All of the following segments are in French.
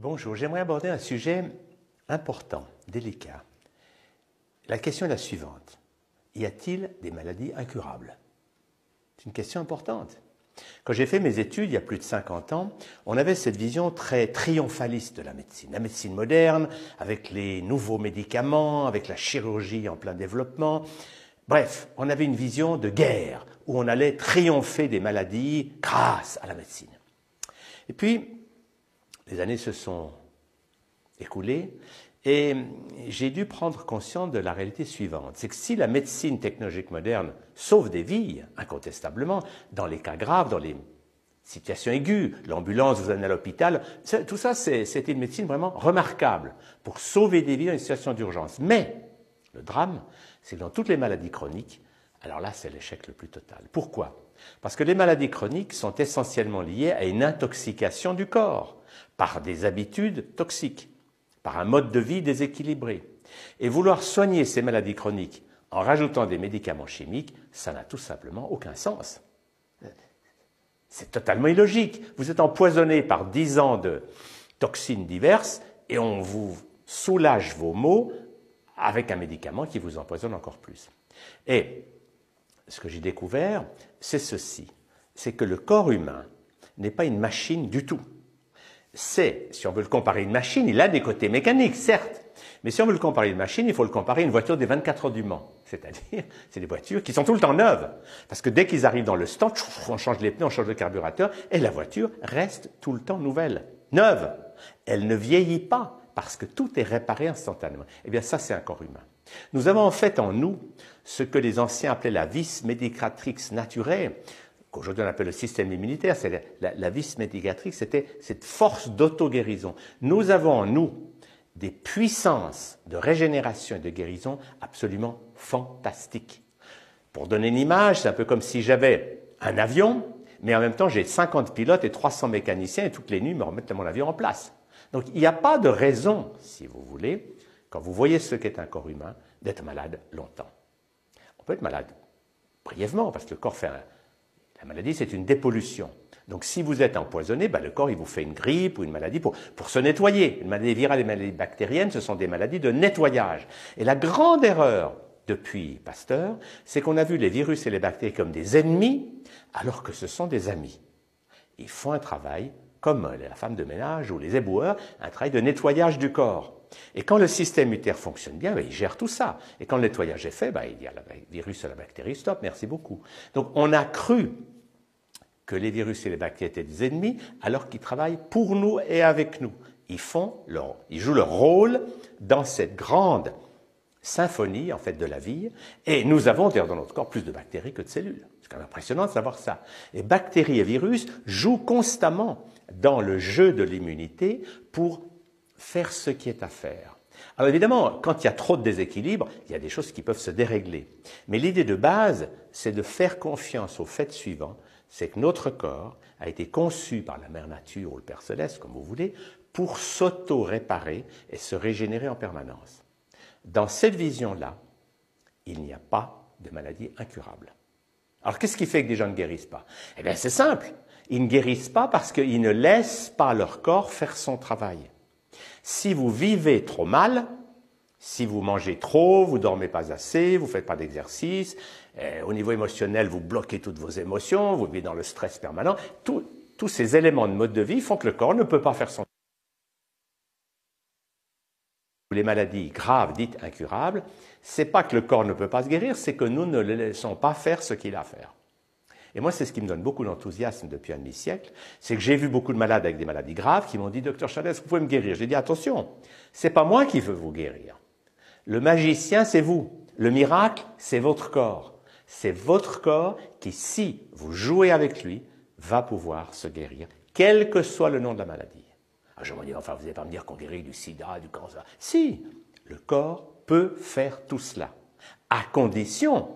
Bonjour, j'aimerais aborder un sujet important, délicat. La question est la suivante. Y a-t-il des maladies incurables? C'est une question importante. Quand j'ai fait mes études, il y a plus de 50 ans, on avait cette vision très triomphaliste de la médecine. La médecine moderne, avec les nouveaux médicaments, avec la chirurgie en plein développement. Bref, on avait une vision de guerre, où on allait triompher des maladies grâce à la médecine. Et puis, les années se sont écoulées et j'ai dû prendre conscience de la réalité suivante. C'est que si la médecine technologique moderne sauve des vies, incontestablement, dans les cas graves, dans les situations aiguës, l'ambulance vous amène à l'hôpital, tout ça, c'était une médecine vraiment remarquable pour sauver des vies dans une situation d'urgence. Mais le drame, c'est que dans toutes les maladies chroniques, alors là, c'est l'échec le plus total. Pourquoi? Parce que les maladies chroniques sont essentiellement liées à une intoxication du corps par des habitudes toxiques, par un mode de vie déséquilibré. Et vouloir soigner ces maladies chroniques en rajoutant des médicaments chimiques, ça n'a tout simplement aucun sens. C'est totalement illogique. Vous êtes empoisonné par 10 ans de toxines diverses et on vous soulage vos maux avec un médicament qui vous empoisonne encore plus. Et ce que j'ai découvert, c'est ceci. C'est que le corps humain n'est pas une machine du tout. C'est, si on veut le comparer à une machine, il a des côtés mécaniques, certes. Mais si on veut le comparer à une machine, il faut le comparer à une voiture des 24 heures du Mans. C'est-à-dire, c'est des voitures qui sont tout le temps neuves. Parce que dès qu'ils arrivent dans le stand, on change les pneus, on change le carburateur, et la voiture reste tout le temps nouvelle, neuve. Elle ne vieillit pas, parce que tout est réparé instantanément. Eh bien, ça, c'est un corps humain. Nous avons en fait en nous ce que les anciens appelaient la vis medicatrix naturae, qu'aujourd'hui on appelle le système immunitaire. C'est la vis medicatrix, c'était cette force d'auto-guérison. Nous avons en nous des puissances de régénération et de guérison absolument fantastiques. Pour donner une image, c'est un peu comme si j'avais un avion, mais en même temps j'ai 50 pilotes et 300 mécaniciens et toutes les nuits me remettent mon avion en place. Donc il n'y a pas de raison, si vous voulez, quand vous voyez ce qu'est un corps humain, d'être malade longtemps. On peut être malade brièvement, parce que le corps fait la maladie, c'est une dépollution. Donc si vous êtes empoisonné, le corps il vous fait une grippe ou une maladie pour se nettoyer. Une maladie virale et une maladie bactérienne, ce sont des maladies de nettoyage. Et la grande erreur depuis Pasteur, c'est qu'on a vu les virus et les bactéries comme des ennemis, alors que ce sont des amis. Ils font un travail, comme la femme de ménage ou les éboueurs, un travail de nettoyage du corps. Et quand le système immunitaire fonctionne bien, il gère tout ça. Et quand le nettoyage est fait, il dit à le virus et à la bactérie, stop, merci beaucoup. Donc on a cru que les virus et les bactéries étaient des ennemis, alors qu'ils travaillent pour nous et avec nous. Ils jouent leur rôle dans cette grande symphonie en fait de la vie. Et nous avons d'ailleurs dans notre corps plus de bactéries que de cellules. C'est quand même impressionnant de savoir ça. Et bactéries et virus jouent constamment dans le jeu de l'immunité pour faire ce qui est à faire. Alors évidemment, quand il y a trop de déséquilibre, il y a des choses qui peuvent se dérégler. Mais l'idée de base, c'est de faire confiance au fait suivant, c'est que notre corps a été conçu par la Mère Nature ou le Père Céleste, comme vous voulez, pour s'auto-réparer et se régénérer en permanence. Dans cette vision-là, il n'y a pas de maladie incurable. Alors qu'est-ce qui fait que des gens ne guérissent pas? Eh bien c'est simple, ils ne guérissent pas parce qu'ils ne laissent pas leur corps faire son travail. Si vous vivez trop mal, si vous mangez trop, vous dormez pas assez, vous faites pas d'exercice, au niveau émotionnel, vous bloquez toutes vos émotions, vous vivez dans le stress permanent, tous ces éléments de mode de vie font que le corps ne peut pas faire son travail. Les maladies graves dites incurables, c'est pas que le corps ne peut pas se guérir, c'est que nous ne le laissons pas faire ce qu'il a à faire. Et moi, c'est ce qui me donne beaucoup d'enthousiasme depuis un demi-siècle, c'est que j'ai vu beaucoup de malades avec des maladies graves qui m'ont dit « Docteur Chalès, vous pouvez me guérir ?» J'ai dit « Attention, c'est pas moi qui veux vous guérir. Le magicien, c'est vous. Le miracle, c'est votre corps. C'est votre corps qui, si vous jouez avec lui, va pouvoir se guérir, quel que soit le nom de la maladie. » Alors je me dis « Enfin, vous n'allez pas me dire qu'on guérit du sida, du cancer. » Si, le corps peut faire tout cela, à condition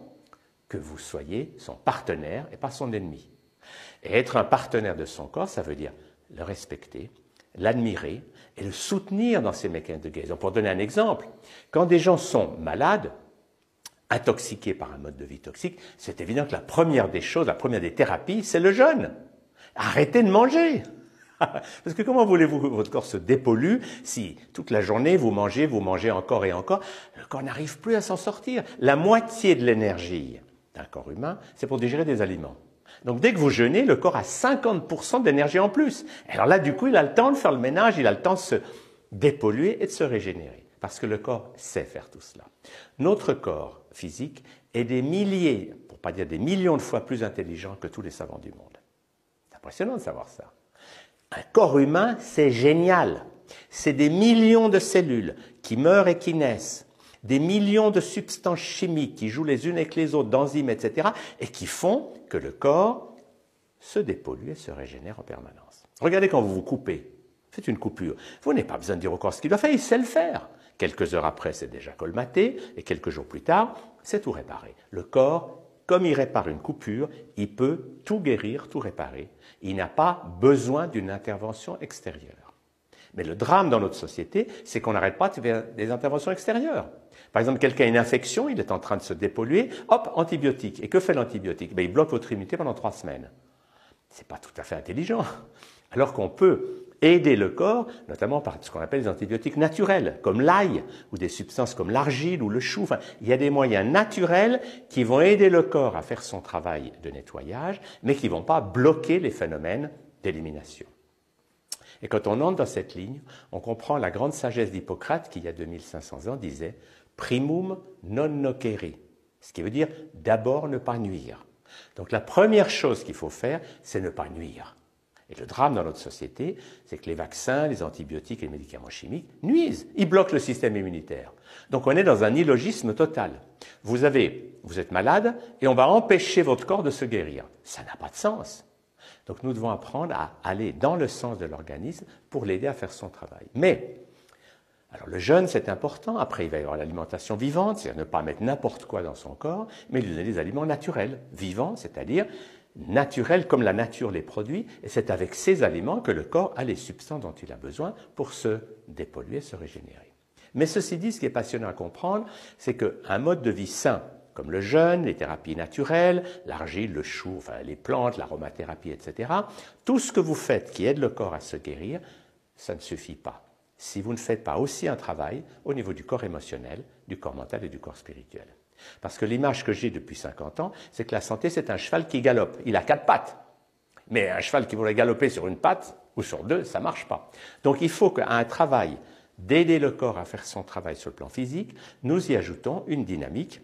que vous soyez son partenaire et pas son ennemi. Et être un partenaire de son corps, ça veut dire le respecter, l'admirer et le soutenir dans ses mécanismes de guérison. Pour donner un exemple, quand des gens sont malades, intoxiqués par un mode de vie toxique, c'est évident que la première des choses, la première des thérapies, c'est le jeûne. Arrêtez de manger. Parce que comment voulez-vous que votre corps se dépollue si toute la journée vous mangez encore et encore? Le corps n'arrive plus à s'en sortir. La moitié de l'énergie d'un corps humain, c'est pour digérer des aliments. Donc dès que vous jeûnez, le corps a 50% d'énergie en plus. Alors là, du coup, il a le temps de faire le ménage, il a le temps de se dépolluer et de se régénérer. Parce que le corps sait faire tout cela. Notre corps physique est des milliers, pour ne pas dire des millions de fois plus intelligent que tous les savants du monde. C'est impressionnant de savoir ça. Un corps humain, c'est génial. C'est des millions de cellules qui meurent et qui naissent, des millions de substances chimiques qui jouent les unes avec les autres, d'enzymes, etc., et qui font que le corps se dépollue et se régénère en permanence. Regardez quand vous vous coupez, faites une coupure. Vous n'avez pas besoin de dire au corps ce qu'il doit faire, il sait le faire. Quelques heures après, c'est déjà colmaté, et quelques jours plus tard, c'est tout réparé. Le corps, comme il répare une coupure, il peut tout guérir, tout réparer. Il n'a pas besoin d'une intervention extérieure. Mais le drame dans notre société, c'est qu'on n'arrête pas de faire des interventions extérieures. Par exemple, quelqu'un a une infection, il est en train de se dépolluer, hop, antibiotique. Et que fait l'antibiotique? Il bloque votre immunité pendant 3 semaines. Ce n'est pas tout à fait intelligent. Alors qu'on peut aider le corps, notamment par ce qu'on appelle les antibiotiques naturels, comme l'ail, ou des substances comme l'argile ou le chou. Enfin, il y a des moyens naturels qui vont aider le corps à faire son travail de nettoyage, mais qui ne vont pas bloquer les phénomènes d'élimination. Et quand on entre dans cette ligne, on comprend la grande sagesse d'Hippocrate qui, il y a 2500 ans, disait « primum non nocere », ce qui veut dire « d'abord ne pas nuire ». Donc la première chose qu'il faut faire, c'est ne pas nuire. Et le drame dans notre société, c'est que les vaccins, les antibiotiques et les médicaments chimiques nuisent. Ils bloquent le système immunitaire. Donc on est dans un illogisme total. Vous êtes malade et on va empêcher votre corps de se guérir. Ça n'a pas de sens. Donc nous devons apprendre à aller dans le sens de l'organisme pour l'aider à faire son travail. Mais, alors le jeûne c'est important, après il va y avoir l'alimentation vivante, c'est-à-dire ne pas mettre n'importe quoi dans son corps, mais lui donner des aliments naturels, vivants, c'est-à-dire naturels comme la nature les produit, et c'est avec ces aliments que le corps a les substances dont il a besoin pour se dépolluer, se régénérer. Mais ceci dit, ce qui est passionnant à comprendre, c'est qu'un mode de vie sain, comme le jeûne, les thérapies naturelles, l'argile, le chou, enfin les plantes, l'aromathérapie, etc., tout ce que vous faites qui aide le corps à se guérir, ça ne suffit pas. Si vous ne faites pas aussi un travail au niveau du corps émotionnel, du corps mental et du corps spirituel. Parce que l'image que j'ai depuis 50 ans, c'est que la santé, c'est un cheval qui galope. Il a 4 pattes. Mais un cheval qui voudrait galoper sur une patte ou sur 2, ça ne marche pas. Donc il faut qu'à un travail d'aider le corps à faire son travail sur le plan physique, nous y ajoutons une dynamique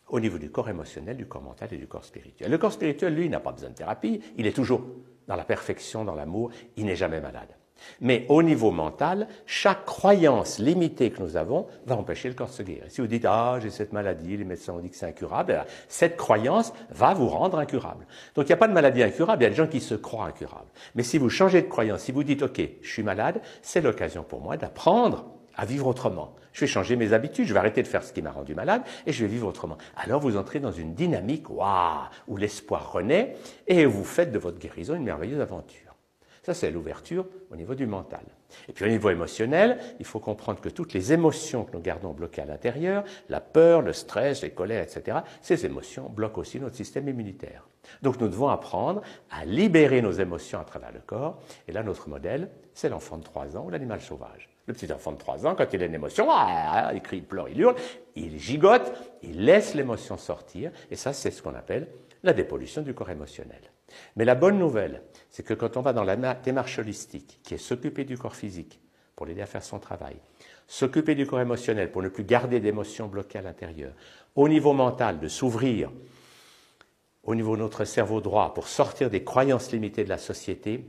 au niveau du corps émotionnel, du corps mental et du corps spirituel. Le corps spirituel, lui, n'a pas besoin de thérapie, il est toujours dans la perfection, dans l'amour, il n'est jamais malade. Mais au niveau mental, chaque croyance limitée que nous avons va empêcher le corps de se guérir. Si vous dites « Ah, j'ai cette maladie, les médecins ont dit que c'est incurable », cette croyance va vous rendre incurable. Donc il n'y a pas de maladie incurable, il y a des gens qui se croient incurables. Mais si vous changez de croyance, si vous dites « Ok, je suis malade », c'est l'occasion pour moi d'apprendre à vivre autrement. Je vais changer mes habitudes, je vais arrêter de faire ce qui m'a rendu malade et je vais vivre autrement. Alors vous entrez dans une dynamique où l'espoir renaît et vous faites de votre guérison une merveilleuse aventure. Ça, c'est l'ouverture au niveau du mental. Et puis au niveau émotionnel, il faut comprendre que toutes les émotions que nous gardons bloquées à l'intérieur, la peur, le stress, les colères, etc., ces émotions bloquent aussi notre système immunitaire. Donc nous devons apprendre à libérer nos émotions à travers le corps. Et là, notre modèle, c'est l'enfant de 3 ans ou l'animal sauvage. Le petit enfant de 3 ans, quand il a une émotion, il crie, il pleure, il hurle, il gigote, il laisse l'émotion sortir. Et ça, c'est ce qu'on appelle la dépollution du corps émotionnel. Mais la bonne nouvelle, c'est que quand on va dans la démarche holistique, qui est s'occuper du corps physique pour l'aider à faire son travail, s'occuper du corps émotionnel pour ne plus garder d'émotions bloquées à l'intérieur, au niveau mental, de s'ouvrir au niveau de notre cerveau droit pour sortir des croyances limitées de la société,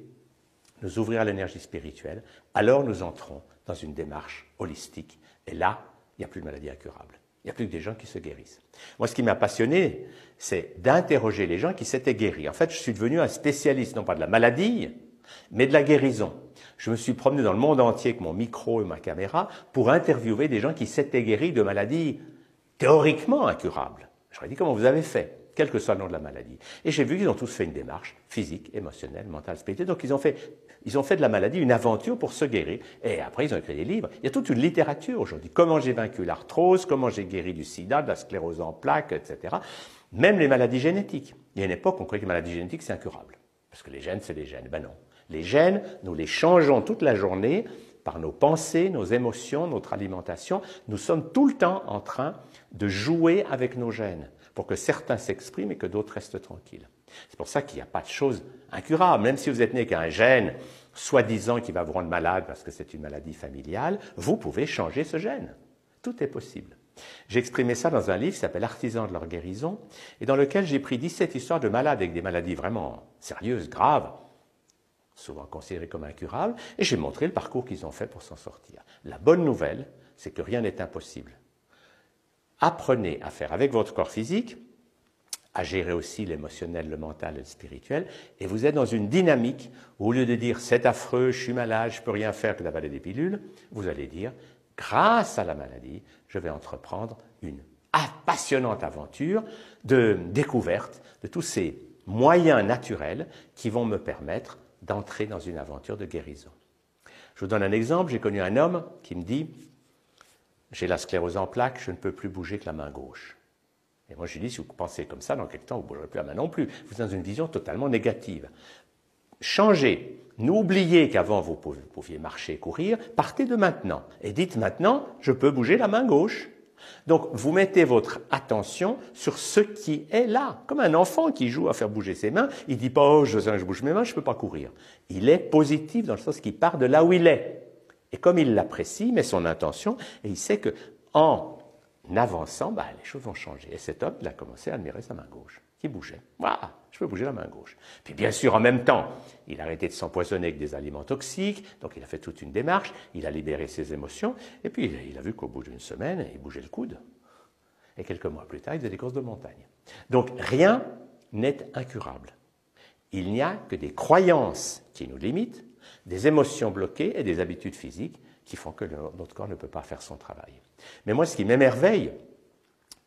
nous ouvrir à l'énergie spirituelle, alors nous entrons dans une démarche holistique. Et là, il n'y a plus de maladie incurable. Il n'y a plus que des gens qui se guérissent. Moi, ce qui m'a passionné, c'est d'interroger les gens qui s'étaient guéris. En fait, je suis devenu un spécialiste, non pas de la maladie, mais de la guérison. Je me suis promené dans le monde entier avec mon micro et ma caméra pour interviewer des gens qui s'étaient guéris de maladies théoriquement incurables. Je leur ai dit comment vous avez fait, quel que soit le nom de la maladie. Et j'ai vu qu'ils ont tous fait une démarche physique, émotionnelle, mentale, spirituelle. Donc ils ont fait de la maladie une aventure pour se guérir. Et après, ils ont écrit des livres. Il y a toute une littérature aujourd'hui. Comment j'ai vaincu l'arthrose, comment j'ai guéri du sida, de la sclérose en plaques, etc. Même les maladies génétiques. Il y a une époque où on croyait que les maladies génétiques, c'est incurable. Parce que les gènes, c'est les gènes. Ben non. Les gènes, nous les changeons toute la journée par nos pensées, nos émotions, notre alimentation. Nous sommes tout le temps en train de jouer avec nos gènes pour que certains s'expriment et que d'autres restent tranquilles. C'est pour ça qu'il n'y a pas de chose incurable. Même si vous êtes né qu'un gène soi-disant qui va vous rendre malade parce que c'est une maladie familiale, vous pouvez changer ce gène. Tout est possible. J'ai exprimé ça dans un livre qui s'appelle « Artisans de leur guérison » et dans lequel j'ai pris 17 histoires de malades avec des maladies vraiment sérieuses, graves, souvent considérées comme incurables, et j'ai montré le parcours qu'ils ont fait pour s'en sortir. La bonne nouvelle, c'est que rien n'est impossible. Apprenez à faire avec votre corps physique, à gérer aussi l'émotionnel, le mental et le spirituel, et vous êtes dans une dynamique où, au lieu de dire « c'est affreux, je suis malade, je ne peux rien faire que d'avaler des pilules », vous allez dire « grâce à la maladie, je vais entreprendre une passionnante aventure de découverte de tous ces moyens naturels qui vont me permettre d'entrer dans une aventure de guérison. » Je vous donne un exemple, j'ai connu un homme qui me dit « j'ai la sclérose en plaques, je ne peux plus bouger que la main gauche ». Et moi je lui dis, si vous pensez comme ça, dans quelque temps vous ne bougerez plus la main non plus. Vous êtes dans une vision totalement négative. Changez, n'oubliez qu'avant vous pouviez marcher, courir, partez de maintenant et dites maintenant, je peux bouger la main gauche. Donc vous mettez votre attention sur ce qui est là, comme un enfant qui joue à faire bouger ses mains, il ne dit pas « oh, je bouge mes mains, je ne peux pas courir ». Il est positif dans le sens qu'il part de là où il est. Et comme il l'apprécie, il met son intention et il sait qu'en avançant, les choses vont changer. Et cet homme, il a commencé à admirer sa main gauche, qui bougeait. Voilà, je peux bouger la main gauche. Puis bien sûr, en même temps, il a arrêté de s'empoisonner avec des aliments toxiques, donc il a fait toute une démarche, il a libéré ses émotions, et puis il a vu qu'au bout d'une semaine, il bougeait le coude. Et quelques mois plus tard, il faisait des courses de montagne. Donc rien n'est incurable. Il n'y a que des croyances qui nous limitent, des émotions bloquées et des habitudes physiques qui font que notre corps ne peut pas faire son travail. Mais moi, ce qui m'émerveille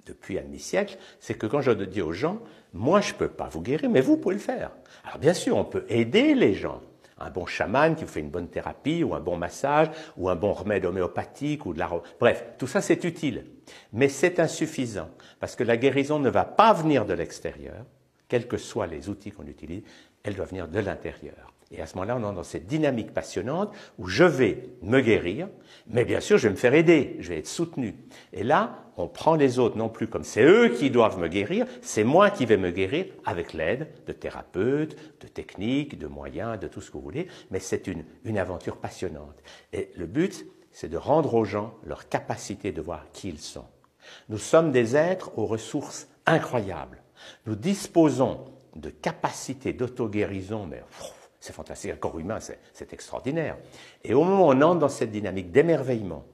depuis un demi-siècle, c'est que quand je dis aux gens, moi je ne peux pas vous guérir, mais vous pouvez le faire. Alors bien sûr, on peut aider les gens. Un bon chaman qui vous fait une bonne thérapie, ou un bon massage, ou un bon remède homéopathique, ou de la... Bref, tout ça c'est utile. Mais c'est insuffisant, parce que la guérison ne va pas venir de l'extérieur, quels que soient les outils qu'on utilise, elle doit venir de l'intérieur. Et à ce moment-là, on est dans cette dynamique passionnante où je vais me guérir, mais bien sûr, je vais me faire aider, je vais être soutenu. Et là, on prend les autres non plus comme c'est eux qui doivent me guérir, c'est moi qui vais me guérir avec l'aide de thérapeutes, de techniques, de moyens, de tout ce que vous voulez, mais c'est une aventure passionnante. Et le but, c'est de rendre aux gens leur capacité de voir qui ils sont. Nous sommes des êtres aux ressources incroyables. Nous disposons de capacités d'auto-guérison, mais c'est fantastique, un corps humain, c'est extraordinaire. Et au moment où on entre dans cette dynamique d'émerveillement,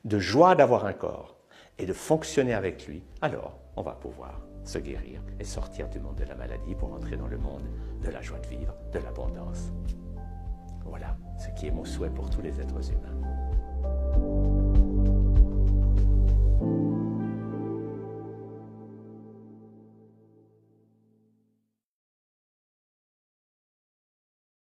de joie d'avoir un corps et de fonctionner avec lui, alors on va pouvoir se guérir et sortir du monde de la maladie pour entrer dans le monde de la joie de vivre, de l'abondance. Voilà ce qui est mon souhait pour tous les êtres humains.